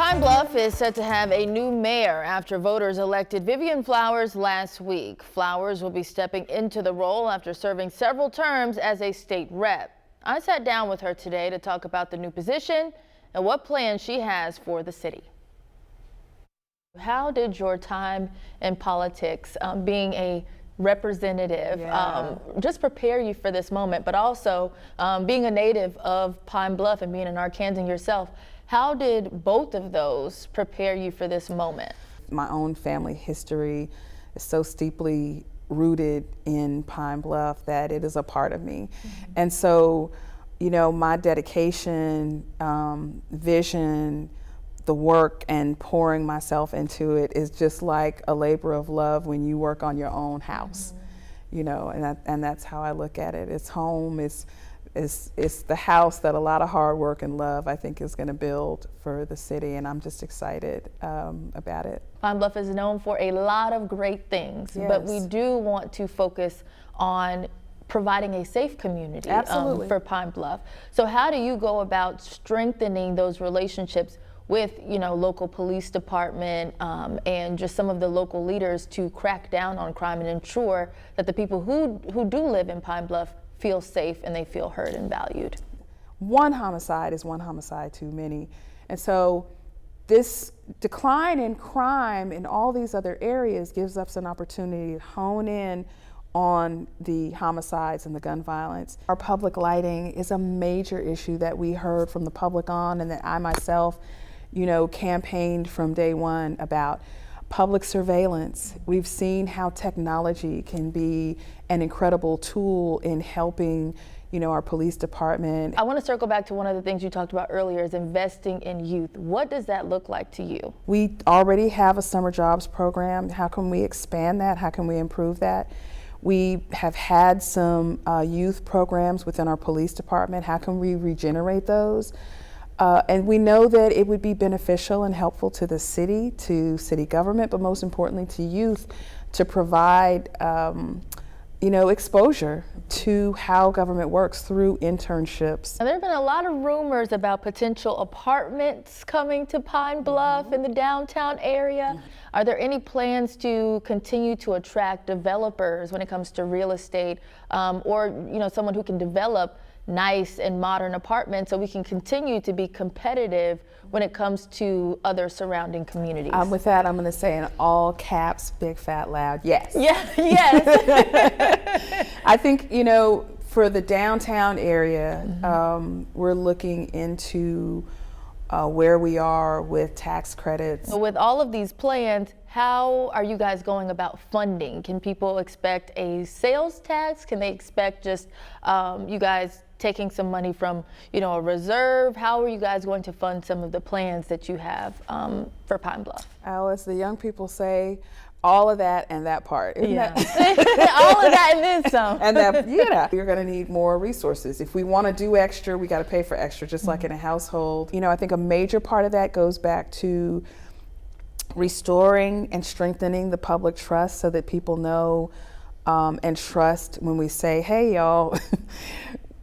Pine Bluff is set to have a new mayor after voters elected Vivan Flowers last week. Flowers will be stepping into the role after serving several terms as a state rep. I sat down with her today to talk about the new position and what plans she has for the city. How did your time in politics, being a representative, just prepare you for this moment, but also being a native of Pine Bluff and being an Arkansan yourself? How did both of those prepare you for this moment? My own family history is so steeply rooted in Pine Bluff that it is a part of me. Mm-hmm. And so, you know, my dedication, vision, the work and pouring myself into it is just like a labor of love when you work on your own house. Mm-hmm. You know, and that's how I look at it. It's home, it's the house that a lot of hard work and love I think is going to build for the city, and I'm just excited about it. Pine Bluff is known for a lot of great things, yes, but we do want to focus on providing a safe community for Pine Bluff. So how do you go about strengthening those relationships with, you know, local police department and just some of the local leaders to crack down on crime and ensure that the people who do live in Pine Bluff feel safe and they feel heard and valued? One homicide is one homicide too many. And so this decline in crime in all these other areas gives us an opportunity to hone in on the homicides and the gun violence. Our public lighting is a major issue that we heard from the public on, and that I myself, you know, campaigned from day one about. Public surveillance. We've seen how technology can be an incredible tool in helping, you know, our police department. I want to circle back to one of the things you talked about earlier, is investing in youth. What does that look like to you? We already have a summer jobs program. How can we expand that? How can we improve that? We have had some youth programs within our police department. How can we regenerate those? And we know that it would be beneficial and helpful to the city, to city government, but most importantly to youth, to provide you know, exposure to how government works through internships. Now, there have been a lot of rumors about potential apartments coming to Pine Bluff in the downtown area. Are there any plans to continue to attract developers when it comes to real estate, or, you know, someone who can develop nice and modern apartments so we can continue to be competitive when it comes to other surrounding communities? With that, I'm going to say in all caps, big, fat, loud, yes. Yeah, yes. I think, you know, for the downtown area, we're looking into where we are with tax credits. So with all of these plans, how are you guys going about funding? Can people expect a sales tax? Can they expect just you guys taking some money from, you know, a reserve? How are you guys going to fund some of the plans that you have for Pine Bluff? As the young people say, all of that and that part. All of that and then some. And that, yeah, you're going to need more resources. If we want to do extra, we got to pay for extra, just like in a household. You know, I think a major part of that goes back to restoring and strengthening the public trust so that people know and trust when we say, hey, y'all,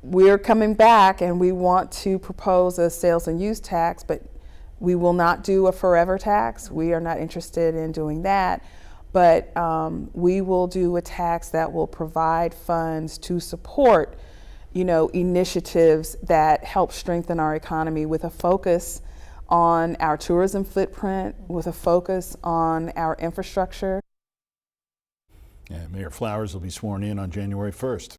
we're coming back and we want to propose a sales and use tax, but we will not do a forever tax. We are not interested in doing that. But we will do a tax that will provide funds to support, you know, initiatives that help strengthen our economy, with a focus on our tourism footprint, with a focus on our infrastructure. Yeah, Mayor Flowers will be sworn in on January 1st.